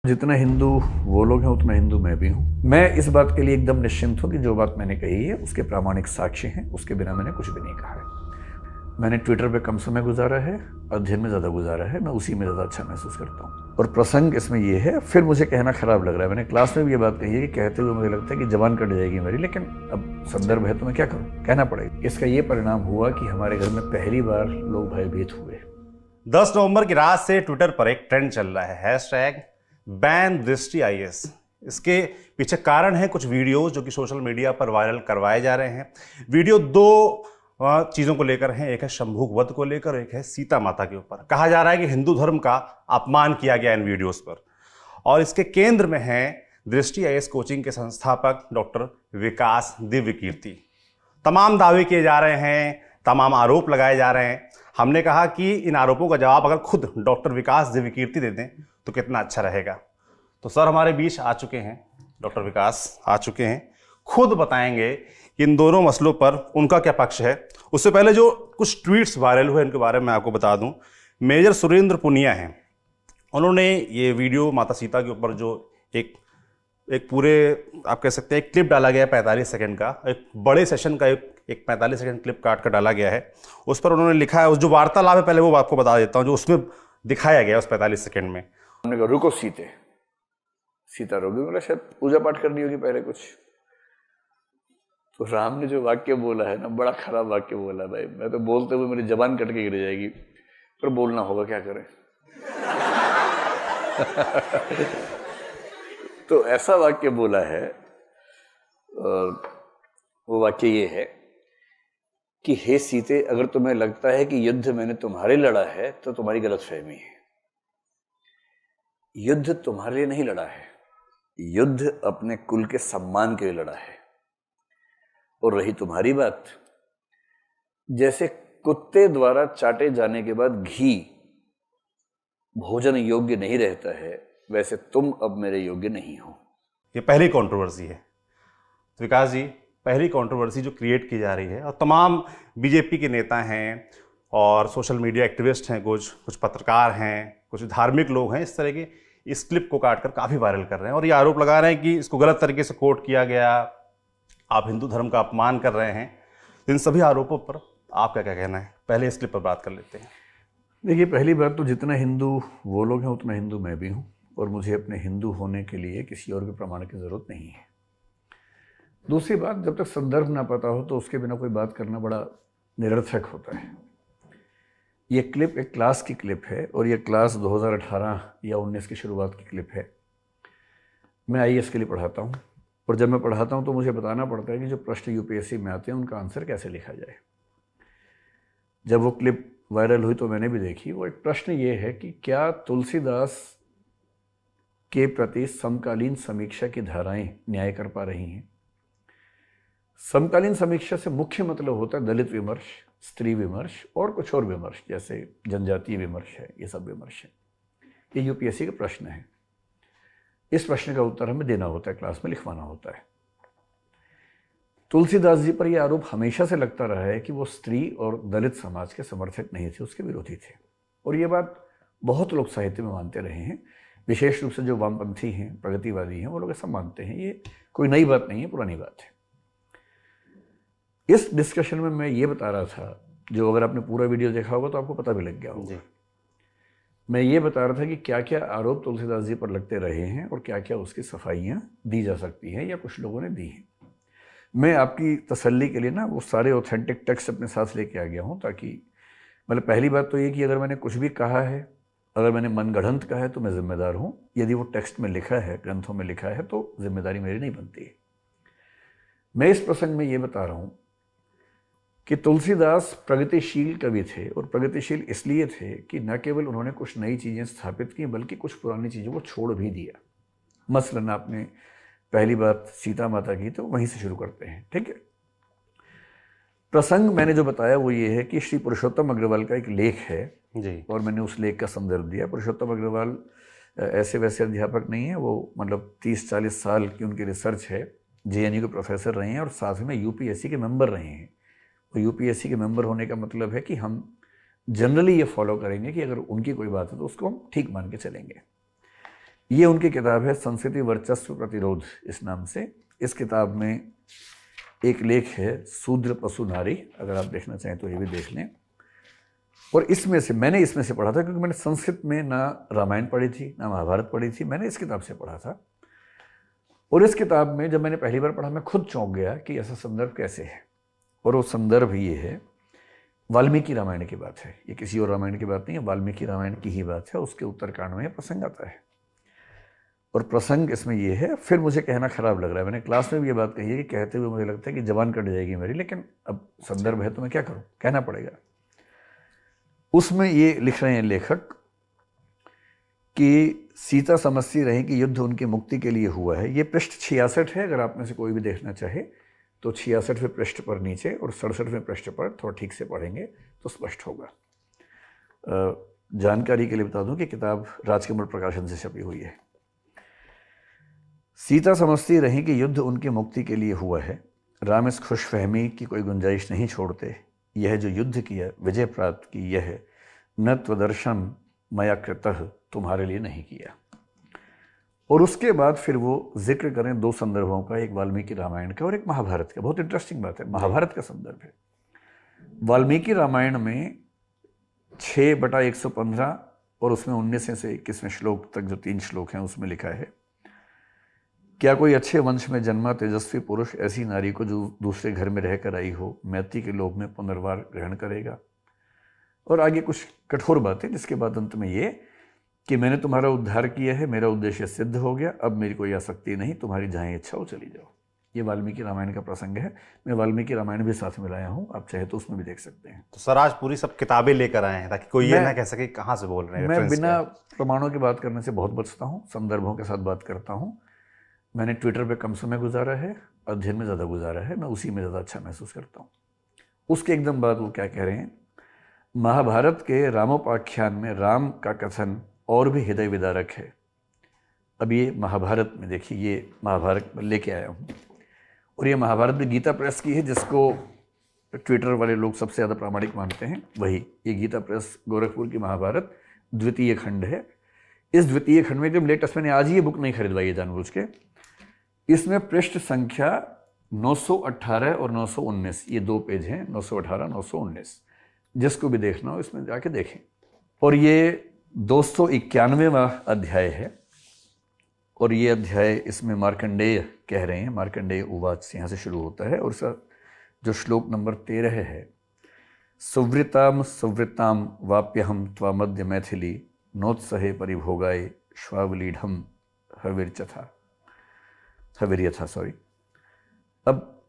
जितना हिंदू वो लोग हैं उतना हिंदू मैं भी हूँ। मैं इस बात के लिए एकदम निश्चिंत हूँ कि जो बात मैंने कही है उसके प्रामाणिक साक्ष्य हैं, उसके बिना मैंने कुछ भी नहीं कहा है। मैंने ट्विटर पे कम समय गुजारा है, अध्ययन में ज़्यादा गुजारा है, मैं उसी में ज़्यादा अच्छा महसूस करता हूँ। और प्रसंग इसमें ये है, फिर मुझे कहना खराब लग रहा है, मैंने क्लास में भी ये बात कही है कि कहते हुए मुझे लगता है कि जबान कट जाएगी मेरी, लेकिन अब संदर्भ है तो मैं क्या करूँ, कहना पड़ेगा। इसका ये परिणाम हुआ कि हमारे घर में पहली बार लोग भयभीत हुए। 10 नवंबर की रात से ट्विटर पर एक ट्रेंड चल रहा है, हैशटैग बैन दृष्टि IAS। इसके पीछे कारण है कुछ वीडियो जो कि सोशल मीडिया पर वायरल करवाए जा रहे हैं। वीडियो दो चीज़ों को लेकर हैं, एक है शंभुक वध को लेकर, एक है सीता माता के ऊपर। कहा जा रहा है कि हिंदू धर्म का अपमान किया गया इन वीडियोस पर, और इसके केंद्र में है दृष्टि IAS कोचिंग के संस्थापक डॉक्टर विकास दिव्यकीर्ति। तमाम दावे किए जा रहे हैं, तमाम आरोप लगाए जा रहे हैं। हमने कहा कि इन आरोपों का जवाब अगर खुद डॉक्टर विकास दिव्यकीर्ति दे दें तो कितना अच्छा रहेगा। तो सर हमारे बीच आ चुके हैं, डॉक्टर विकास आ चुके हैं, खुद बताएंगे कि इन दोनों मसलों पर उनका क्या पक्ष है। उससे पहले जो कुछ ट्वीट्स वायरल हुए इनके बारे में मैं आपको बता दूं। मेजर सुरेंद्र पुनिया हैं, उन्होंने ये वीडियो माता सीता के ऊपर जो एक पूरे आप कह सकते हैं एक क्लिप डाला गया है 45 सेकंड का, एक बड़े सेशन का एक 45 सेकंड क्लिप काट कर डाला गया है। उस पर उन्होंने लिखा है, उस जो वार्तालाप है पहले वो आपको बता देता हूँ जो उसमें दिखाया गया उस 45 सेकंड में। हमने कहा रुको सीता रोगी, बोला शायद पूजा पाठ करनी होगी पहले कुछ। तो राम ने जो वाक्य बोला है ना, बड़ा खराब वाक्य बोला भाई। मैं तो बोलते हुए मेरी जबान कट के गिर जाएगी, पर बोलना होगा, क्या करें। तो ऐसा वाक्य बोला है, और वो वाक्य ये है कि हे सीते, अगर तुम्हें लगता है कि युद्ध मैंने तुम्हारे लड़ा है तो तुम्हारी गलतफहमी है। युद्ध तुम्हारे लिए नहीं लड़ा है, युद्ध अपने कुल के सम्मान के लिए लड़ा है। और रही तुम्हारी बात, जैसे कुत्ते द्वारा चाटे जाने के बाद घी भोजन योग्य नहीं रहता है, वैसे तुम अब मेरे योग्य नहीं हो। ये पहली कंट्रोवर्सी है। तो विकास जी, पहली कंट्रोवर्सी जो क्रिएट की जा रही है, और तमाम बीजेपी के नेता हैं और सोशल मीडिया एक्टिविस्ट हैं, कुछ पत्रकार हैं, कुछ धार्मिक लोग हैं, इस तरह के इस क्लिप को काटकर काफ़ी वायरल कर रहे हैं और ये आरोप लगा रहे हैं कि इसको गलत तरीके से कोट किया गया, आप हिंदू धर्म का अपमान कर रहे हैं। इन सभी आरोपों पर आपका क्या कहना है? पहले इस क्लिप पर बात कर लेते हैं। देखिए, पहली बात तो जितना हिंदू वो लोग हैं उतना हिंदू मैं भी हूँ, और मुझे अपने हिंदू होने के लिए किसी और के प्रमाण की ज़रूरत नहीं है। दूसरी बात, जब तक संदर्भ ना पता हो तो उसके बिना कोई बात करना बड़ा निरर्थक होता है। ये क्लिप एक क्लास की क्लिप है, और ये क्लास 2018 या 19 की शुरुआत की क्लिप है। मैं IAS के लिए पढ़ाता हूँ, और जब मैं पढ़ाता हूँ तो मुझे बताना पड़ता है कि जो प्रश्न UPSC में आते हैं उनका आंसर कैसे लिखा जाए। जब वो क्लिप वायरल हुई तो मैंने भी देखी। वो एक प्रश्न ये है कि क्या तुलसीदास के प्रति समकालीन समीक्षा की धाराएं न्याय कर पा रही हैं? समकालीन समीक्षा से मुख्य मतलब होता है दलित विमर्श, स्त्री विमर्श और कुछ और विमर्श, जैसे जनजातीय विमर्श है, ये सब विमर्श है। ये UPSC का प्रश्न है। इस प्रश्न का उत्तर हमें देना होता है, क्लास में लिखवाना होता है। तुलसीदास जी पर यह आरोप हमेशा से लगता रहा है कि वो स्त्री और दलित समाज के समर्थक नहीं थे, उसके विरोधी थे। और ये बात बहुत लोग साहित्य में मानते रहे हैं, विशेष रूप से जो वामपंथी हैं, प्रगतिवादी हैं, वो लोग ऐसा मानते हैं। ये कोई नई बात नहीं है, पुरानी बात है। इस डिस्कशन में मैं ये बता रहा था, जो अगर आपने पूरा वीडियो देखा होगा तो आपको पता भी लग गया होगा। मैं ये बता रहा था कि क्या क्या आरोप तुलसीदास जी पर लगते रहे हैं और क्या क्या उसकी सफाइयाँ दी जा सकती हैं या कुछ लोगों ने दी हैं। मैं आपकी तसल्ली के लिए ना वो सारे ऑथेंटिक टेक्स्ट अपने साथ लेके आ गया हूँ, ताकि मतलब पहली बात तो ये कि अगर मैंने कुछ भी कहा है, अगर मैंने मनगढ़ंत कहा है तो मैं जिम्मेदार हूँ। यदि वो टेक्स्ट में लिखा है, ग्रंथों में लिखा है, तो जिम्मेदारी मेरी नहीं बनती है। मैं इस प्रसंग में ये बता रहा हूँ कि तुलसीदास प्रगतिशील कवि थे, और प्रगतिशील इसलिए थे कि न केवल उन्होंने कुछ नई चीज़ें स्थापित की, बल्कि कुछ पुरानी चीज़ों को छोड़ भी दिया। मसलन आपने पहली बात सीता माता की, तो वहीं से शुरू करते हैं, ठीक है। प्रसंग मैंने जो बताया वो ये है कि श्री पुरुषोत्तम अग्रवाल का एक लेख है जी, और मैंने उस लेख का संदर्भ दिया। पुरुषोत्तम अग्रवाल ऐसे वैसे अध्यापक नहीं है, वो मतलब 30-40 साल की उनकी रिसर्च है, JNU के प्रोफेसर रहे हैं और साथ में UPSC के मेंबर रहे हैं। और UPSC के मेंबर होने का मतलब है कि हम जनरली ये फॉलो करेंगे कि अगर उनकी कोई बात है तो उसको हम ठीक मान के चलेंगे। ये उनकी किताब है संस्कृति वर्चस्व प्रतिरोध इस नाम से। इस किताब में एक लेख है शूद्र पशु नारी, अगर आप देखना चाहें तो ये भी देख लें। और इसमें से मैंने इसमें से पढ़ा था, क्योंकि मैंने संस्कृत में ना रामायण पढ़ी थी ना महाभारत पढ़ी थी, मैंने इस किताब से पढ़ा था। और इस किताब में जब मैंने पहली बार पढ़ा मैं खुद चौंक गया कि ऐसा संदर्भ कैसे है। और वो संदर्भ ये है, वाल्मीकि रामायण की बात है, ये किसी और रामायण की बात नहीं है, वाल्मीकि रामायण की ही बात है। उसके उत्तरकांड में प्रसंग आता है और प्रसंग इसमें ये है। फिर मुझे कहना खराब लग रहा है, मैंने क्लास में भी ये बात कही है कि कहते हुए मुझे लगता है कि जबान कट जाएगी मेरी, लेकिन अब संदर्भ है तो मैं क्या करूं, कहना पड़ेगा। उसमें ये लिख रहे हैं लेखक कि सीता समझती रही कि युद्ध उनकी मुक्ति के लिए हुआ है। ये पृष्ठ 66 है, अगर आप में से कोई भी देखना चाहे तो 66वें पृष्ठ पर नीचे और 67वें पृष्ठ पर थोड़ा ठीक से पढ़ेंगे तो स्पष्ट होगा। जानकारी के लिए बता दूं कि किताब राजकमल प्रकाशन से छपी हुई है। सीता समझती रही कि युद्ध उनकी मुक्ति के लिए हुआ है। राम इस खुशफहमी की कोई गुंजाइश नहीं छोड़ते। यह जो युद्ध किया, विजय प्राप्त की, यह न त्वदर्शन मया कृतः, तुम्हारे लिए नहीं किया। और उसके बाद फिर वो जिक्र करें दो संदर्भों का, एक वाल्मीकि रामायण का और एक महाभारत का। बहुत इंटरेस्टिंग बात है, महाभारत का संदर्भ है। वाल्मीकि रामायण में 6/115 और उसमें 19 से 21वें श्लोक तक जो 3 श्लोक हैं उसमें लिखा है, क्या कोई अच्छे वंश में जन्मा तेजस्वी पुरुष ऐसी नारी को जो दूसरे घर में रहकर आई हो, मैत्री के लोभ में पुनर्वार ग्रहण करेगा। और आगे कुछ कठोर बातें, जिसके बाद अंत में ये कि मैंने तुम्हारा उद्धार किया है, मेरा उद्देश्य सिद्ध हो गया, अब मेरी कोई आसक्ति नहीं, तुम्हारी जहाँ इच्छा हो चली जाओ। ये वाल्मीकि रामायण का प्रसंग है। मैं वाल्मीकि रामायण भी साथ में लाया हूँ, आप चाहे तो उसमें भी देख सकते हैं। तो सर आज पूरी सब किताबें लेकर आए हैं ताकि कोई ये ना कह सके कहाँ से बोल रहे हैं। मैं बिना प्रमाणों की बात करने से बहुत बचता हूँ, संदर्भों के साथ बात करता हूँ। मैंने ट्विटर पे कम समय गुजारा है, अध्ययन में ज़्यादा गुजारा है, मैं उसी में ज़्यादा अच्छा महसूस करता हूँ। उसके एकदम बाद वो क्या कह रहे हैं, महाभारत के रामोपाख्यान में राम का कथन और भी हृदय विदारक है। अब ये महाभारत में देखिए, ये महाभारत लेके आया हूँ और ये महाभारत भी गीता प्रेस की है, जिसको ट्विटर वाले लोग सबसे ज़्यादा प्रामाणिक मानते हैं। वही ये गीता प्रेस गोरखपुर की महाभारत द्वितीय खंड है। इस द्वितीय खंड में एकदम लेटेस्ट, मैंने आज ही ये बुक नहीं खरीदवाई है जानबूझ के। इसमें पृष्ठ संख्या 918 और 919, ये 2 पेज हैं, 918 919, जिसको भी देखना हो इसमें जाके देखें। और ये 291वां अध्याय है और ये अध्याय इसमें मार्कंडेय कह रहे हैं, मार्कंडेय उवाच से यहाँ से शुरू होता है। और जो श्लोक नंबर 13 है, सुवृताम सुवृताम वाप्यहम त्वामद्य मैथिली नोत्सहे परिभोगाय श्वावलीढ़ हविर्यथा। सॉरी, अब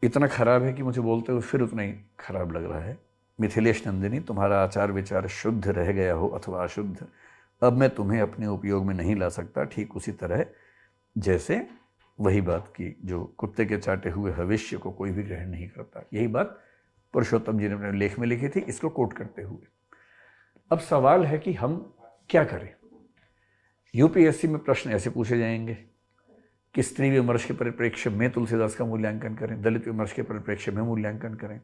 इतना खराब है कि मुझे बोलते हुए फिर उतना ही खराब लग रहा है। मिथिलेश नंदिनी, तुम्हारा आचार विचार शुद्ध रह गया हो अथवा अशुद्ध, अब मैं तुम्हें अपने उपयोग में नहीं ला सकता। ठीक उसी तरह जैसे वही बात की जो कुत्ते के चाटे हुए भविष्य को कोई भी ग्रहण नहीं करता। यही बात पुरुषोत्तम जी ने अपने लेख में लिखी थी, इसको कोट करते हुए। अब सवाल है कि हम क्या करें। यूपीएससी में प्रश्न ऐसे पूछे जाएंगे कि स्त्री विमर्श के परिप्रेक्ष्य में तुलसीदास का मूल्यांकन करें, दलित विमर्श के परिप्रेक्ष्य में मूल्यांकन करें।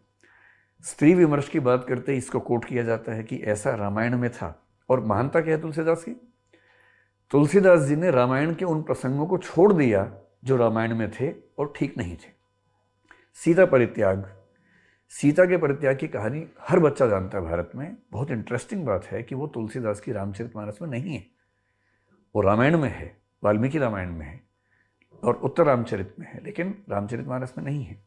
स्त्री विमर्श की बात करते ही इसको कोट किया जाता है कि ऐसा रामायण में था। और महानता क्या है तुलसीदास की? तुलसीदास जी ने रामायण के उन प्रसंगों को छोड़ दिया जो रामायण में थे और ठीक नहीं थे। सीता परित्याग, सीता के परित्याग की कहानी हर बच्चा जानता है भारत में। बहुत इंटरेस्टिंग बात है कि वो तुलसीदास की रामचरितमानस में नहीं है, वो रामायण में है, वाल्मीकि रामायण में है और उत्तर रामचरित में है, लेकिन रामचरितमानस में नहीं है।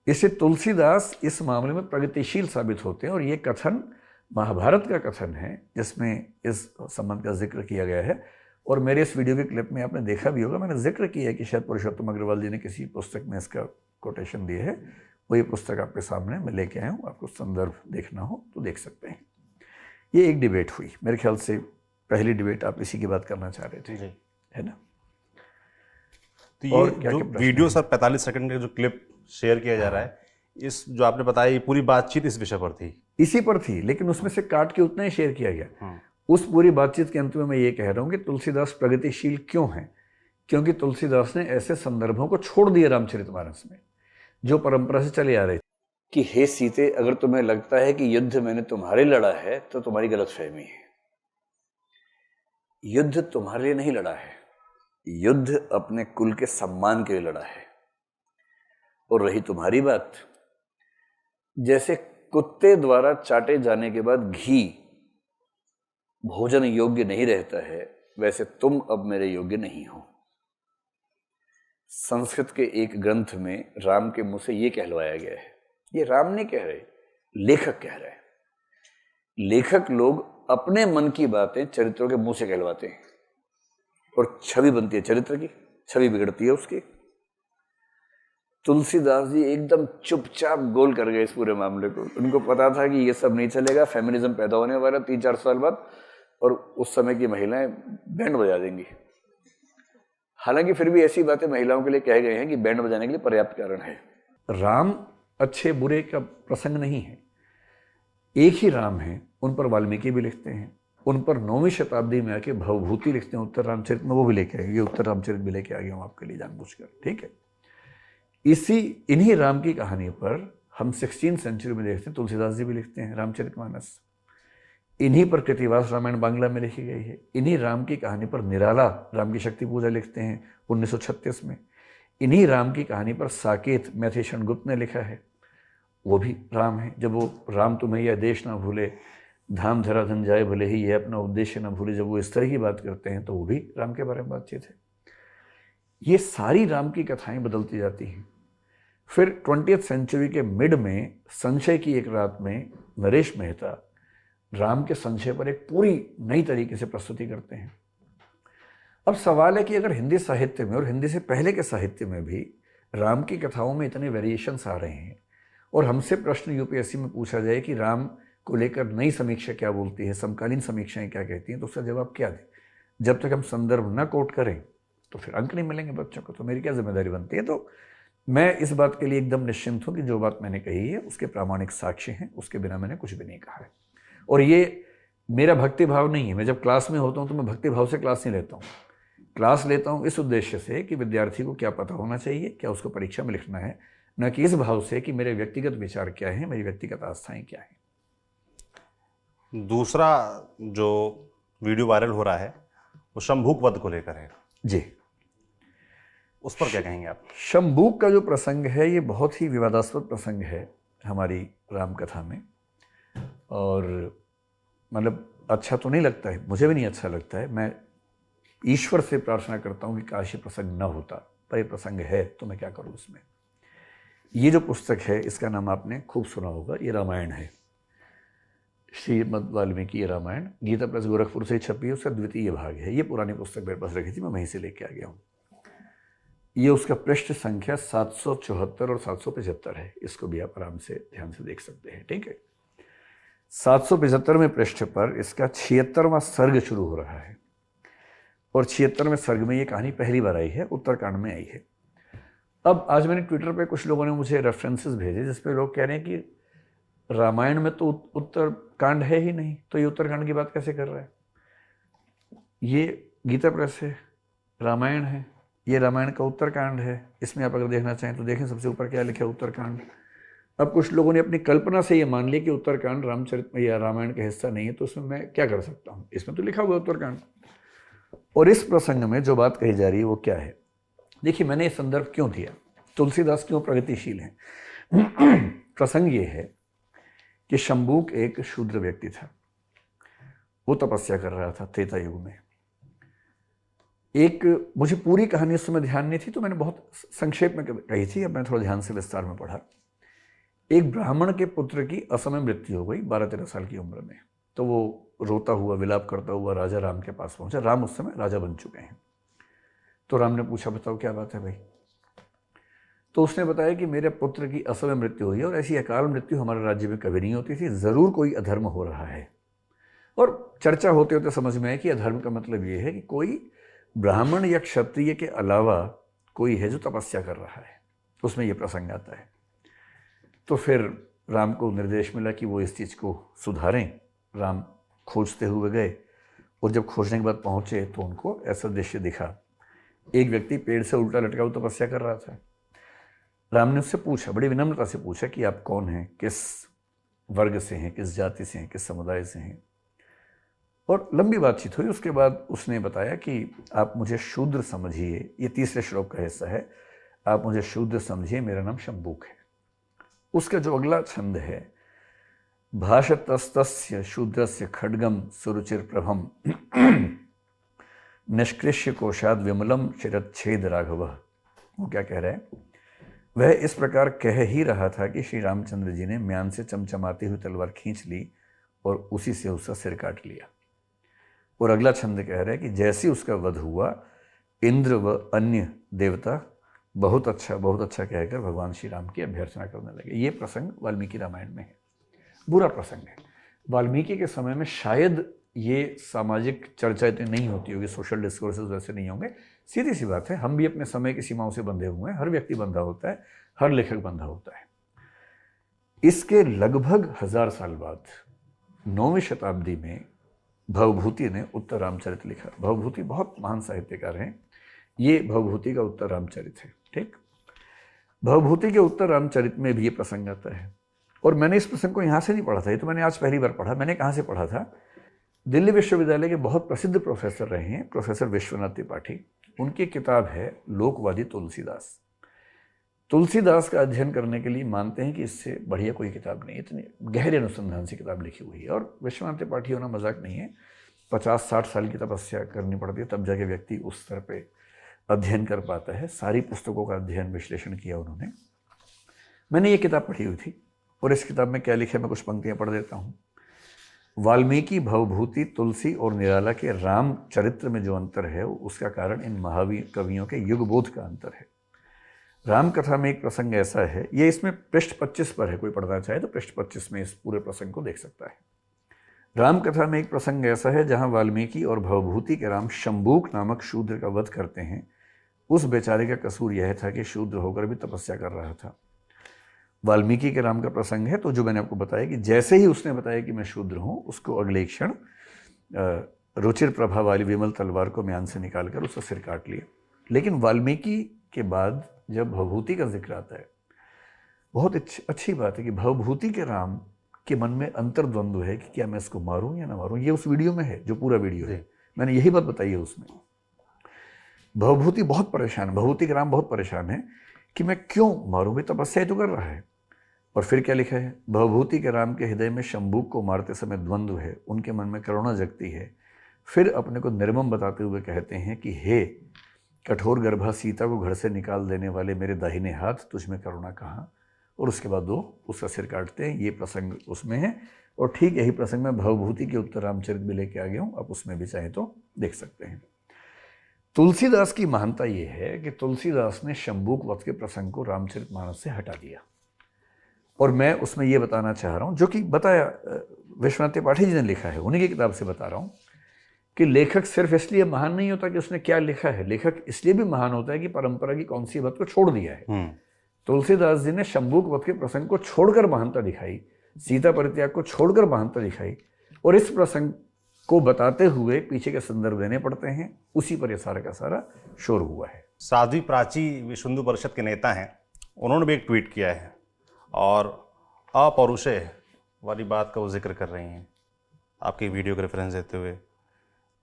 इससे तुलसीदास इस मामले में प्रगतिशील साबित होते हैं। और ये कथन महाभारत का कथन है जिसमें इस संबंध का जिक्र किया गया है। और मेरे इस वीडियो के क्लिप में आपने देखा भी होगा, मैंने जिक्र किया है कि शायद पुरुषोत्तम अग्रवाल जी ने किसी पुस्तक में इसका कोटेशन दिया है। वही पुस्तक आपके सामने मैं लेके आया हूँ, आपको संदर्भ देखना हो तो देख सकते हैं। ये एक डिबेट हुई, मेरे ख्याल से पहली डिबेट आप इसी की बात करना चाह रहे थे, है ना? तो ये जो वीडियो सर 45 सेकंड का जो क्लिप शेयर किया जा रहा है, इस जो आपने बताया ये पूरी बातचीत इस विषय पर थी, इसी पर थी, लेकिन उसमें से काट के उतना ही शेयर किया गया। उस पूरी बातचीत के अंत में मैं ये कह रहा हूँ कि तुलसीदास प्रगतिशील क्यों हैं? क्योंकि तुलसीदास ने ऐसे संदर्भों को छोड़ दिया रामचरितमानस में जो परंपरा से चले आ रहे थे कि हे सीते, अगर तुम्हें लगता है कि युद्ध मैंने तुम्हारे लड़ा है तो तुम्हारी गलतफहमी है। युद्ध तुम्हारे लिए नहीं लड़ा है, युद्ध अपने कुल के सम्मान के लिए लड़ा है। और रही तुम्हारी बात, जैसे कुत्ते द्वारा चाटे जाने के बाद घी भोजन योग्य नहीं रहता है, वैसे तुम अब मेरे योग्य नहीं हो। संस्कृत के एक ग्रंथ में राम के मुंह से यह कहलवाया गया है। ये राम नहीं कह रहे, लेखक कह रहे हैं। लेखक लोग अपने मन की बातें चरित्रों के मुंह से कहलवाते हैं और छवि बनती है चरित्र की, छवि बिगड़ती है उसकी। तुलसीदास जी एकदम चुपचाप गोल कर गए इस पूरे मामले को। उनको पता था कि ये सब नहीं चलेगा, फेमिनिज्म पैदा होने वाला 3-4 साल बाद, और उस समय की महिलाएं बैंड बजा देंगी। हालांकि फिर भी ऐसी बातें महिलाओं के लिए कह गए हैं कि बैंड बजाने के लिए पर्याप्त कारण है। राम अच्छे बुरे का प्रसंग नहीं है, एक ही राम है। उन पर वाल्मीकि भी लिखते हैं, उन पर 9वीं शताब्दी में आके भवभूति लिखते हैं उत्तर रामचरित में, वो भी लेके आए। ये उत्तर रामचरित भी लेके आ गया हूँ आपके लिए जानबूझकर, ठीक है। इन्हीं राम की कहानी पर हम 16वीं सेंचुरी में देखते हैं, तुलसीदास जी भी लिखते हैं रामचरितमानस। इन्हीं पर कृतिवास रामायण बांग्ला में लिखी गई है। इन्हीं राम की कहानी पर निराला राम की शक्ति पूजा लिखते हैं 1936 में। इन्हीं राम की कहानी पर साकेत मैथिली गुप्त ने लिखा है, वो भी राम है। जब वो राम तुम्हें यह देश ना भूले, धाम धरा धन जाए भले ही, यह अपना उद्देश्य ना भूले, जब वो इस तरह की बात करते हैं तो वो भी राम के बारे में बातचीत है। ये सारी राम की कथाएं बदलती जाती हैं। फिर 20वीं सेंचुरी के मिड में संशय की एक रात में नरेश मेहता राम के संशय पर एक पूरी नई तरीके से प्रस्तुति करते हैं। अब सवाल है कि अगर हिंदी साहित्य में और हिंदी से पहले के साहित्य में भी राम की कथाओं में इतने वेरिएशंस आ रहे हैं, और हमसे प्रश्न यूपीएससी में पूछा जाए कि राम को लेकर नई समीक्षा क्या बोलती है, समकालीन समीक्षाएं क्या कहती हैं, तो उसका जवाब क्या दें? जब तक हम संदर्भ न कोट करें तो फिर अंक नहीं मिलेंगे बच्चों को। तो मेरी क्या जिम्मेदारी बनती है? तो मैं इस बात के लिए एकदम निश्चिंत हूं कि जो बात मैंने कही है उसके प्रामाणिक साक्ष्य हैं, उसके बिना मैंने कुछ भी नहीं कहा है। और ये मेरा भक्ति भाव नहीं है। मैं जब क्लास में होता हूं तो मैं भक्ति भाव से क्लास नहीं लेता हूं। क्लास लेता हूं इस उद्देश्य से कि विद्यार्थी को क्या पता होना चाहिए, क्या उसको परीक्षा में लिखना है, न कि इस भाव से कि मेरे व्यक्तिगत विचार क्या है, मेरी व्यक्तिगत आस्थाएं क्या है। दूसरा जो वीडियो वायरल हो रहा है वो शंभूक वध को लेकर है जी, उस पर क्या कहेंगे आप? शंभूक का जो प्रसंग है ये बहुत ही विवादास्पद प्रसंग है हमारी रामकथा में, और मतलब अच्छा तो नहीं लगता है, मुझे भी नहीं अच्छा लगता है। मैं ईश्वर से प्रार्थना करता हूँ कि काश ये प्रसंग न होता, पर ये प्रसंग है तो मैं क्या करूँ इसमें। ये जो पुस्तक है इसका नाम आपने खूब सुना होगा, ये रामायण है, श्रीमद् वाल्मीकि रामायण। गीता प्रेस गोरखपुर से छपी है, उसका द्वितीय भाग है। ये पुरानी पुस्तक मेरे पास रखी थी, मैं वहीं से लेके आ गया हूँ। ये उसका पृष्ठ संख्या 774 और 775 है। इसको भी आप आराम से ध्यान से देख सकते हैं, ठीक है। 775वें पृष्ठ पर इसका 76वां सर्ग शुरू हो रहा है, और 76वें सर्ग में ये कहानी पहली बार आई है, उत्तरकांड में आई है। अब आज मैंने ट्विटर पे कुछ लोगों ने मुझे रेफरेंसेस भेजे जिसपे लोग कह रहे हैं कि रामायण में तो उत्तरकांड है ही नहीं, तो ये उत्तरकांड की बात कैसे कर रहा है? ये गीता प्रेस है, रामायण है, ये रामायण का उत्तरकांड है। इसमें आप अगर देखना चाहें तो देखें, सबसे ऊपर क्या लिखा है, उत्तरकांड। अब कुछ लोगों ने अपनी कल्पना से ये मान लिया कि उत्तरकांड रामचरित या रामायण का हिस्सा नहीं है, तो उसमें मैं क्या कर सकता हूँ, इसमें तो लिखा हुआ उत्तरकांड। और इस प्रसंग में जो बात कही जा रही है वो क्या है? देखिए, मैंने ये संदर्भ क्यों दिया, तुलसीदास क्यों प्रगतिशील हैं। प्रसंग ये है कि शंभूक एक शूद्र व्यक्ति था, वो तपस्या कर रहा था त्रेता युग में। एक, मुझे पूरी कहानी उस समय ध्यान नहीं थी तो मैंने बहुत संक्षेप में कही थी, अब मैं थोड़ा ध्यान से विस्तार में पढ़ा। एक ब्राह्मण के पुत्र की असमय मृत्यु हो गई 12-13 साल की उम्र में, तो वो रोता हुआ विलाप करता हुआ राजा राम के पास पहुंचा। राम उस समय राजा बन चुके हैं। तो राम ने पूछा, बताओ क्या बात है भाई? तो उसने बताया कि मेरे पुत्र की असमय मृत्यु हुई है, और ऐसी अकाल मृत्यु हमारे राज्य में कभी नहीं होती थी, जरूर कोई अधर्म हो रहा है। और चर्चा होते होते समझ में आया कि अधर्म का मतलब ये है कि कोई ब्राह्मण या क्षत्रिय के अलावा कोई है जो तपस्या कर रहा है, उसमें यह प्रसंग आता है। तो फिर राम को निर्देश मिला कि वो इस चीज़ को सुधारें। राम खोजते हुए गए, और जब खोजने के बाद पहुंचे तो उनको ऐसा दृश्य दिखा, एक व्यक्ति पेड़ से उल्टा लटका हुआ तपस्या कर रहा था। राम ने उससे पूछा, बड़ी विनम्रता से पूछा कि आप कौन हैं, किस वर्ग से हैं, किस जाति से हैं, किस समुदाय से हैं? और लंबी बातचीत हुई। उसके बाद उसने बताया कि आप मुझे शूद्र समझिए, ये तीसरे श्लोक का हिस्सा है, आप मुझे शूद्र समझिए, मेरा नाम शंबूक है। उसका जो अगला छंद है, भाषतस्तस्य शूद्रस्य खड्गम सुरुचिर प्रभम निष्कृष्य कोशाद विमलम शिरच्छेद राघव। वो क्या कह रहा है? वह इस प्रकार कह ही रहा था कि श्री रामचंद्र जी ने म्यान से चमचमाती हुई तलवार खींच ली और उसी से उसका सिर काट लिया। और अगला छंद कह रहा है कि जैसे उसका वध हुआ, इंद्र व अन्य देवता बहुत अच्छा कहकर भगवान श्री राम की अभ्यर्थना करने लगे। ये प्रसंग वाल्मीकि रामायण में है। बुरा प्रसंग है। वाल्मीकि के समय में शायद ये सामाजिक चर्चा इतनी नहीं होती होगी, सोशल डिस्कोर्सेस वैसे नहीं होंगे। सीधी सी बात है, हम भी अपने समय की सीमाओं से बंधे हुए हैं। हर व्यक्ति बंधा होता है, हर लेखक बंधा होता है। इसके लगभग 1000 साल बाद 9वीं शताब्दी में भवभूति ने उत्तर रामचरित लिखा। भवभूति बहुत महान साहित्यकार हैं। ये भवभूति का उत्तर रामचरित है। ठीक, भवभूति के उत्तर रामचरित में भी ये प्रसंग आता है। और मैंने इस प्रसंग को यहाँ से नहीं पढ़ा था, ये तो मैंने आज पहली बार पढ़ा। मैंने कहाँ से पढ़ा था? दिल्ली विश्वविद्यालय के बहुत प्रसिद्ध प्रोफेसर रहे हैं, प्रोफेसर विश्वनाथ त्रिपाठी। उनकी किताब है लोकवादी तुलसीदास। तुलसीदास का अध्ययन करने के लिए मानते हैं कि इससे बढ़िया कोई किताब नहीं, इतनी गहरे अनुसंधान से किताब लिखी हुई है। और विश्वनाथ त्रिपाठी होना मजाक नहीं है। 50-60 साल की तपस्या करनी पड़ती है, तब जाके व्यक्ति उस स्तर पे अध्ययन कर पाता है। सारी पुस्तकों का अध्ययन विश्लेषण किया उन्होंने। मैंने ये किताब पढ़ी हुई थी और इस किताब में क्या लिखा है मैं कुछ पंक्तियां पढ़ देता हूँ। वाल्मीकि, भवभूति, तुलसी और निराला के राम चरित्र में जो अंतर है उसका कारण इन महावीर कवियों के युगबोध का अंतर है। राम कथा में एक प्रसंग ऐसा है, ये इसमें पृष्ठ 25 पर है, कोई पढ़ना चाहे तो पृष्ठ 25 में इस पूरे प्रसंग को देख सकता है। राम कथा में एक प्रसंग ऐसा है जहां वाल्मीकि और भवभूति के राम शंबूक नामक शूद्र का वध करते हैं। उस बेचारे का कसूर यह था कि शूद्र होकर भी तपस्या कर रहा था। वाल्मीकि के राम का प्रसंग है, तो जो मैंने आपको बताया कि जैसे ही उसने बताया कि मैं शूद्र हूँ, उसको अगले क्षण रुचिर प्रभा वाली विमल तलवार को म्यान से निकालकर उसका सिर काट लिया। लेकिन वाल्मीकि के बाद जब भवभूति का जिक्र आता है, बहुत अच्छी बात है कि भवभूति के राम के मन में अंतर्द्वंद्व है कि क्या मैं इसको मारूं या ना मारूं। ये उस वीडियो में है, जो पूरा वीडियो है, मैंने यही बात बताई है उसमें। भवभूति बहुत परेशान है, भवभूति के राम बहुत परेशान है कि मैं क्यों मारूं, भाई तपस्या ही तो कर रहा है। और फिर क्या लिखा है? भवभूति के राम के हृदय में शंबूक को मारते समय द्वंद्व है, उनके मन में करुणा जगती है। फिर अपने को निर्मम बताते हुए कहते हैं कि हे कठोर गर्भा सीता को घर से निकाल देने वाले मेरे दाहिने हाथ, तुझ में करुणा कहाँ। और उसके बाद वो उसका सिर काटते हैं। ये प्रसंग उसमें है। और ठीक यही प्रसंग मैं भवभूति के उत्तर रामचरित भी लेके आ गया हूँ, आप उसमें भी चाहे तो देख सकते हैं। तुलसीदास की महानता ये है कि तुलसीदास ने शंबूक वध के प्रसंग को रामचरितमानस से हटा दिया। और मैं उसमें ये बताना चाह रहा हूँ, जो कि बताया विश्वनाथ त्रिपाठी जी ने लिखा है, उन्हीं की किताब से बता रहा हूँ, कि लेखक सिर्फ इसलिए महान नहीं होता कि उसने क्या लिखा है, लेखक इसलिए भी महान होता है कि परंपरा की कौन सी बात को छोड़ दिया है। तुलसीदास जी ने शंबूक वध के प्रसंग को छोड़कर महानता दिखाई, सीता परित्याग को छोड़कर महानता दिखाई, और इस प्रसंग को बताते हुए पीछे के संदर्भ देने पड़ते हैं। उसी पर यह सारा का सारा शोर हुआ है। साध्वी प्राची विश्व हिंदू परिषद के नेता हैं, उन्होंने भी एक ट्वीट किया है और अपौरुषेय वाली बात का वो जिक्र कर रही हैं आपकी वीडियो का रेफरेंस देते हुए,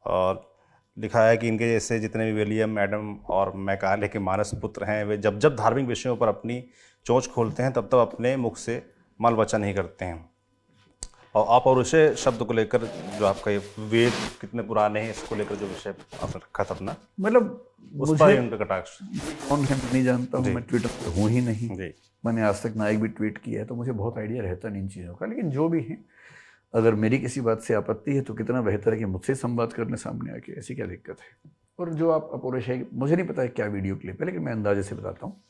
और लिखा है कि इनके जैसे जितने भी विलियम, मैडम और मैकाले के मानस पुत्र हैं, वे जब जब धार्मिक विषयों पर अपनी चोंच खोलते हैं तब तब अपने मुख से मल वचन नहीं करते हैं। और अपौरुषेय शब्द को लेकर जो आपका ये वेद कितने पुराने हैं, इसको लेकर जो विषय आपने रखा था अपना, मतलब उस पर उनका कटाक्ष कौन है नहीं जानता हूँ, मैं ट्विटर पर हूँ ही नहीं। जी, मैंने आज तक ना एक भी ट्वीट किया है, तो मुझे बहुत आइडिया रहता नहीं इन चीज़ों का। लेकिन जो भी है, अगर मेरी किसी बात से आपत्ति है तो कितना बेहतर है कि मुझसे संवाद करने सामने आके, ऐसी क्या दिक्कत है। और जो आप अपौरुषेय, मुझे नहीं पता है क्या वीडियो क्लिप है, लेकिन मैं अंदाजे से बताता हूँ।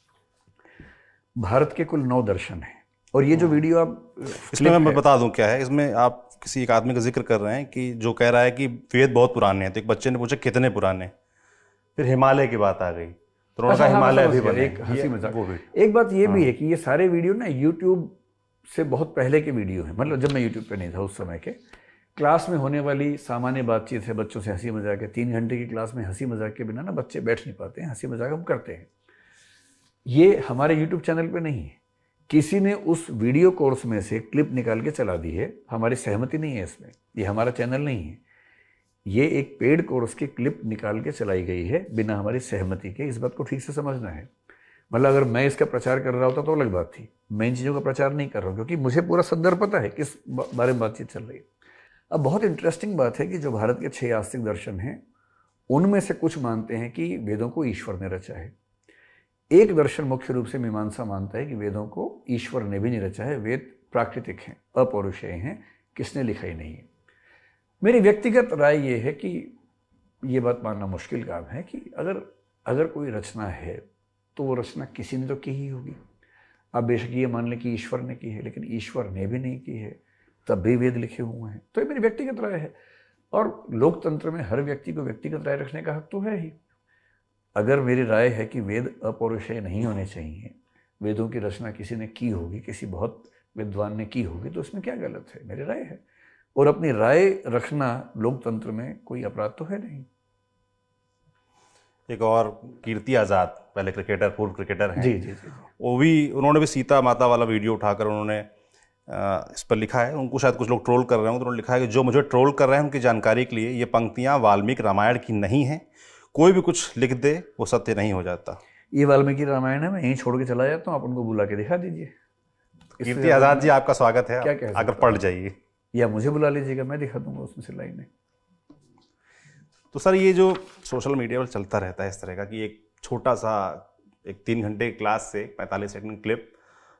भारत के कुल 9 दर्शन हैं, और ये जो वीडियो आप, इसमें मैं बता दूं क्या है। इसमें आप किसी एक आदमी का जिक्र कर रहे हैं कि जो कह रहा है कि वेद बहुत पुराने हैं, तो एक बच्चे ने पूछा कितने पुराने, फिर हिमालय की बात आ गई, तो उन्होंने कहा हिमालय भी बने। एक हंसी मजाक। एक बात ये भी है कि ये सारे वीडियो ना यूट्यूब से बहुत पहले के वीडियो हैं, मतलब जब मैं यूट्यूब पे नहीं था उस समय के। क्लास में होने वाली सामान्य बातचीत है, बच्चों से हंसी मजाक है। 3 घंटे की क्लास में हंसी मजाक के बिना ना बच्चे बैठ नहीं पाते हैं, हंसी मजाक हम करते हैं। ये हमारे यूट्यूब चैनल पे नहीं है, किसी ने उस वीडियो कोर्स में से क्लिप निकाल के चला दी है, हमारी सहमति नहीं है इसमें, ये हमारा चैनल नहीं है। ये एक पेड कोर्स की क्लिप निकाल के चलाई गई है बिना हमारी सहमति के। इस बात को ठीक से समझना है। मतलब अगर मैं इसका प्रचार कर रहा होता तो अलग बात थी। मैं इन चीज़ों का प्रचार नहीं कर रहा हूँ क्योंकि मुझे पूरा संदर्भ पता है किस बारे में बातचीत चल रही है। अब बहुत इंटरेस्टिंग बात है कि जो भारत के 6 आस्तिक दर्शन हैं उनमें से कुछ मानते हैं कि वेदों को ईश्वर ने रचा है। एक दर्शन मुख्य रूप से मीमांसा मानता है कि वेदों को ईश्वर ने भी नहीं रचा है, वेद प्राकृतिक हैं, अपौरुषेय हैं, किसने लिखा ही नहीं है। मेरी व्यक्तिगत राय ये है कि ये बात मानना मुश्किल काम है कि अगर कोई रचना है तो वो रचना किसी ने तो की ही होगी। आप बेशक ये मान लें कि ईश्वर ने की है, लेकिन ईश्वर ने भी नहीं की है तब भी वेद लिखे हुए हैं। तो ये मेरी व्यक्तिगत राय है और लोकतंत्र में हर व्यक्ति को व्यक्तिगत राय रखने का हक तो है ही। अगर मेरी राय है कि वेद अपौरुषेय नहीं होने चाहिए, वेदों की रचना किसी ने की होगी, किसी बहुत विद्वान ने की होगी, तो इसमें क्या गलत है? मेरी राय है और अपनी राय रखना लोकतंत्र में कोई अपराध तो है नहीं। एक और कीर्ति आज़ाद, पहले क्रिकेटर, पूर्व क्रिकेटर हैं, जी जी जी, उन्होंने भी सीता माता वाला वीडियो उठाकर उन्होंने इस पर लिखा है। उनको शायद कुछ लोग ट्रोल कर रहे हैं, तो उन्होंने लिखा है कि जो मुझे ट्रोल कर रहे हैं उनकी जानकारी के लिए ये पंक्तियाँ वाल्मीकि रामायण की नहीं हैं, कोई भी कुछ लिख दे वो सत्य नहीं हो जाता। ये वाल्मीकि रामायण है, मैं यहीं छोड़ के चला जाता हूँ, आप उनको बुला के दिखा दीजिए। कीर्ति आज़ाद जी, आपका स्वागत है, क्या कह आकर पढ़ जाइए या मुझे बुला लीजिएगा, मैं दिखा दूंगा उसमें से लाइनें। तो सर, ये जो सोशल मीडिया पर चलता रहता है इस तरह का कि एक छोटा सा एक 3 घंटे की क्लास से 45 सेकंड क्लिप,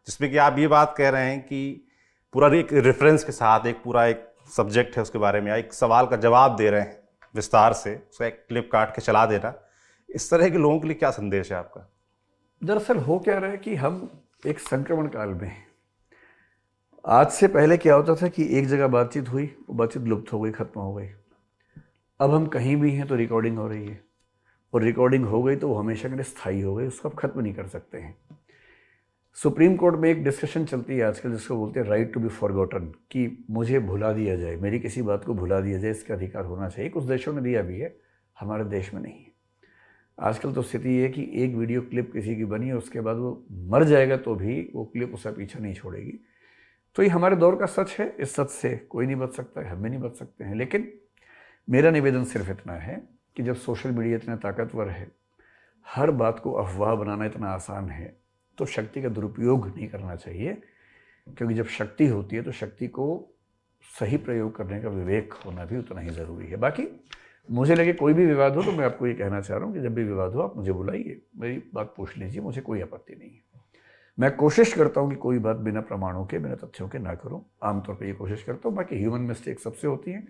जिसमें कि आप ये बात कह रहे हैं कि पूरा एक रेफरेंस के साथ एक पूरा एक सब्जेक्ट है उसके बारे में, एक सवाल का जवाब दे रहे हैं विस्तार से, उसका एक क्लिप काट के चला देना, इस तरह के लोगों के लिए क्या संदेश है आपका? दरअसल हो क्या रहा है कि हम एक संक्रमण काल में हैं। आज से पहले क्या होता था कि एक जगह बातचीत हुई, वो बातचीत लुप्त हो गई, खत्म हो गई। अब हम कहीं भी हैं तो रिकॉर्डिंग हो रही है और रिकॉर्डिंग हो गई तो वो हमेशा के लिए स्थायी हो गई, उसको आप खत्म नहीं कर सकते हैं। सुप्रीम कोर्ट में एक डिस्कशन चलती है आजकल जिसको बोलते हैं राइट टू बी फॉरगॉटन, कि मुझे भुला दिया जाए, मेरी किसी बात को भुला दिया जाए, इसका अधिकार होना चाहिए। कुछ देशों ने दिया भी है, हमारे देश में नहीं है। आजकल तो स्थिति ये है कि एक वीडियो क्लिप किसी की बनी है, उसके बाद वो मर जाएगा तो भी वो क्लिप उसका पीछा नहीं छोड़ेगी। तो ये हमारे दौर का सच है, इस सच से कोई नहीं बच सकता है, हम भी नहीं बच सकते हैं। लेकिन मेरा निवेदन सिर्फ इतना है कि जब सोशल मीडिया इतना ताकतवर है, हर बात को अफवाह बनाना इतना आसान है, तो शक्ति का दुरुपयोग नहीं करना चाहिए। क्योंकि जब शक्ति होती है तो शक्ति को सही प्रयोग करने का विवेक होना भी उतना ही ज़रूरी है। बाकी मुझे लगे कोई भी विवाद हो तो मैं आपको ये कहना चाह रहा हूँ कि जब भी विवाद हो आप मुझे बुलाइए, मेरी बात पूछ लीजिए, मुझे कोई आपत्ति नहीं है। मैं कोशिश करता हूँ कि कोई बात बिना प्रमाणों के, बिना तथ्यों के ना करूँ, आमतौर पर ये कोशिश करता हूँ। बाकी ह्यूमन मिस्टेक सबसे होती हैं,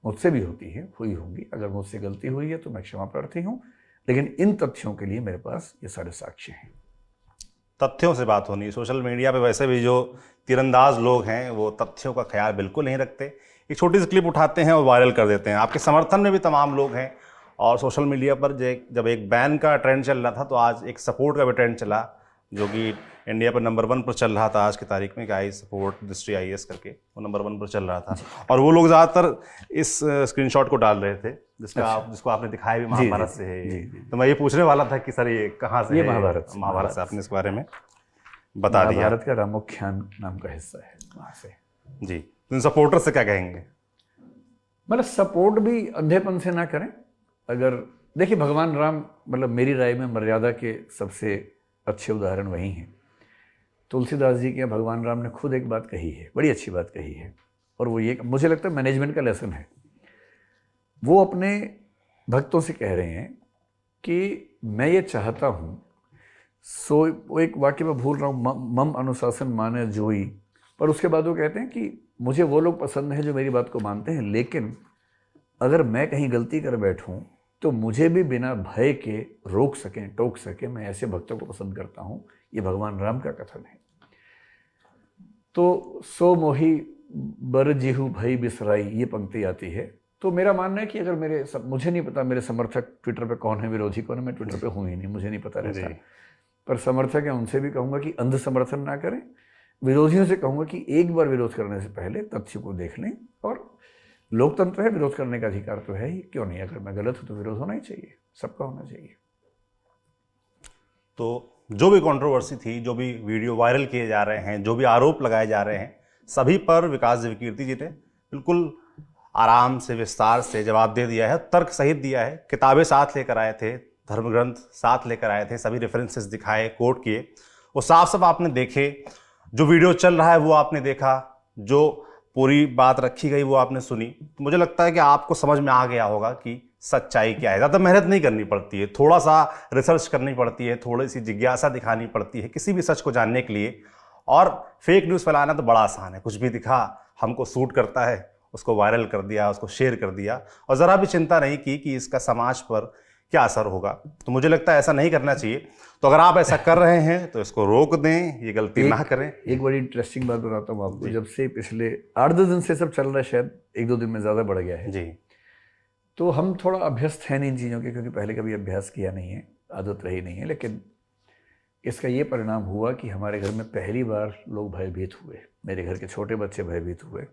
मुझसे भी होती है, हुई होंगी। अगर मुझसे गलती हुई है तो मैं क्षमा प्रार्थी हूँ, लेकिन इन तथ्यों के लिए मेरे पास ये सारे साक्ष्य हैं। तथ्यों से बात होनी है। सोशल मीडिया पे वैसे भी जो तीरंदाज लोग हैं वो तथ्यों का ख्याल बिल्कुल नहीं रखते, एक छोटी सी क्लिप उठाते हैं और वायरल कर देते हैं। आपके समर्थन में भी तमाम लोग हैं और सोशल मीडिया पर जब एक बैन का ट्रेंड चल रहा था तो आज एक सपोर्ट का भी ट्रेंड चला, जो कि इंडिया पर नंबर 1 पर चल रहा था आज की तारीख में, कि आई सपोर्ट दृष्टि IAS करके, वो नंबर 1 पर चल रहा था। और वो लोग ज़्यादातर इस स्क्रीनशॉट को डाल रहे थे जिसको आपने दिखाया भी महाभारत से है। तो मैं ये पूछने वाला था कि सर ये कहाँ से है? महाभारत से आपने इस बारे में बता दिया। महाभारत का रामोख्यान नाम का हिस्सा है वहाँ से। जी, तो सपोर्टर से क्या कहेंगे? मतलब सपोर्ट भी अंधेपन से ना करें। अगर देखिए, भगवान राम, मतलब मेरी राय में मर्यादा के सबसे अच्छे उदाहरण वही हैं। तुलसीदास जी के भगवान राम ने खुद एक बात कही है, बड़ी अच्छी बात कही है, और वो ये, मुझे लगता है मैनेजमेंट का लेसन है। वो अपने भक्तों से कह रहे हैं कि मैं ये चाहता हूँ, सो वो एक वाक्य में भूल रहा हूँ, मम अनुशासन माने जोई, पर उसके बाद वो कहते हैं कि मुझे वो लोग पसंद हैं जो मेरी बात को मानते हैं, लेकिन अगर मैं कहीं गलती कर बैठूं तो मुझे भी बिना भय के रोक सकें, टोक सकें, मैं ऐसे भक्तों को पसंद करता हूं। ये भगवान राम का कथन है। तो सो मोही बर जिहु भई बिसराई, ये पंक्ति आती है। तो मेरा मानना है कि अगर मुझे नहीं पता मेरे समर्थक ट्विटर पे कौन है, विरोधी कौन है, मैं ट्विटर पे हूँ ही नहीं, मुझे नहीं पता रहता, पर समर्थक है उनसे भी कहूँगा कि अंध समर्थन ना करें। विरोधियों से कहूँगा कि एक बार विरोध करने से पहले तथ्य को देख लें, और लोकतंत्र है, विरोध करने का अधिकार तो है ही, क्यों नहीं? अगर मैं गलत हूं तो विरोध होना ही चाहिए, सबका होना चाहिए। तो जो भी कंट्रोवर्सी थी, जो भी वीडियो वायरल किए जा रहे हैं, जो भी आरोप लगाए जा रहे हैं, सभी पर विकास देव कीर्ति जी ने बिल्कुल आराम से विस्तार से जवाब दे दिया है, तर्क सहित दिया है। किताबें साथ लेकर आए थे, धर्म ग्रंथ साथ लेकर आए थे, सभी रेफरेंसेस दिखाए, कोट किए, वो साफ साफ आपने देखे। जो वीडियो चल रहा है वो आपने देखा, जो पूरी बात रखी गई वो आपने सुनी। तो मुझे लगता है कि आपको समझ में आ गया होगा कि सच्चाई क्या है। ज़्यादा मेहनत नहीं करनी पड़ती है, थोड़ा सा रिसर्च करनी पड़ती है, थोड़ी सी जिज्ञासा दिखानी पड़ती है किसी भी सच को जानने के लिए। और फेक न्यूज़ फैलाना तो बड़ा आसान है, कुछ भी दिखा, हमको सूट करता है, उसको वायरल कर दिया, उसको शेयर कर दिया, और ज़रा भी चिंता नहीं की कि इसका समाज पर क्या असर होगा। तो मुझे लगता है ऐसा नहीं करना चाहिए। तो अगर आप ऐसा कर रहे हैं तो इसको रोक दें, ये गलती ना करें। एक बड़ी इंटरेस्टिंग बात बताता हूँ आपको। जब से पिछले 8-10 दिन से सब चल रहा है, शायद 1-2 दिन में ज़्यादा बढ़ गया है जी। तो हम थोड़ा अभ्यस्त हैं इन चीज़ों के, क्योंकि पहले कभी अभ्यास किया नहीं है, आदत रही नहीं है। लेकिन इसका ये परिणाम हुआ कि हमारे घर में पहली बार लोग भयभीत हुए। मेरे घर के छोटे बच्चे भयभीत हुए,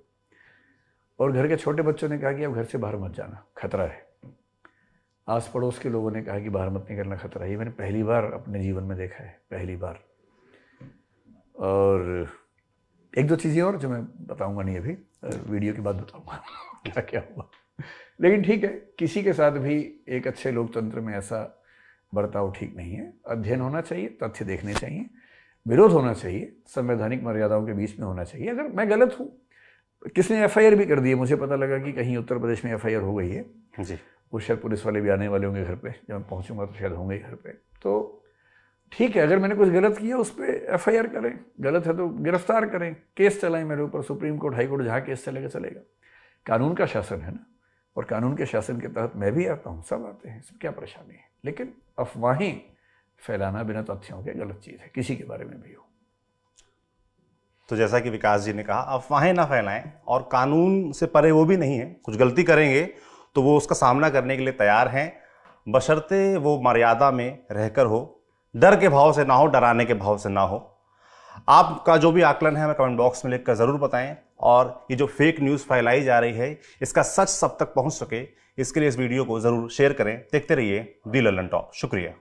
और घर के छोटे बच्चों ने कहा कि अब घर से बाहर मत जाना, खतरा है। आस पड़ोस के लोगों ने कहा कि बाहर मत निकलना, खतरा है। ये मैंने पहली बार अपने जीवन में देखा है, पहली बार। और एक दो चीज़ें और जो मैं बताऊंगा नहीं, अभी वीडियो के बाद बताऊंगा क्या क्या हुआ। लेकिन ठीक है, किसी के साथ भी एक अच्छे लोकतंत्र में ऐसा बर्ताव ठीक नहीं है। अध्ययन होना चाहिए, तथ्य देखने चाहिए, विरोध होना चाहिए, संवैधानिक मर्यादाओं के बीच में होना चाहिए। अगर मैं गलत हूँ, किसने एफआईआर भी कर दी है, मुझे पता लगा कि कहीं उत्तर प्रदेश में एफआईआर हो गई है जी। वो शायद पुलिस वाले भी आने वाले होंगे घर पे, जब मैं पहुंचूंगा तो शायद होंगे घर पे। तो ठीक है, अगर मैंने कुछ गलत किया उस पर एफआईआर करें, गलत है तो गिरफ्तार करें, केस चलाएं मेरे ऊपर, सुप्रीम कोर्ट, हाई कोर्ट, जहाँ केस चलेगा चलेगा। कानून का शासन है ना, और कानून के शासन के तहत मैं भी आता हूँ, सब आते हैं, सब क्या परेशानी है। लेकिन अफवाहें फैलाना बिना तथ्यों के गलत चीज़ है, किसी के बारे में भी हो। तो जैसा कि विकास जी ने कहा, अफवाहें ना फैलाएं, और कानून से परे वो भी नहीं है। कुछ गलती करेंगे तो वो उसका सामना करने के लिए तैयार हैं, बशर्ते वो मर्यादा में रहकर हो, डर के भाव से ना हो, डराने के भाव से ना हो। आपका जो भी आकलन है हमें कमेंट बॉक्स में लिखकर ज़रूर बताएं, और ये जो फेक न्यूज़ फैलाई जा रही है इसका सच सब तक पहुंच सके, इसके लिए इस वीडियो को ज़रूर शेयर करें। देखते रहिए दी लल्लन टॉप। शुक्रिया।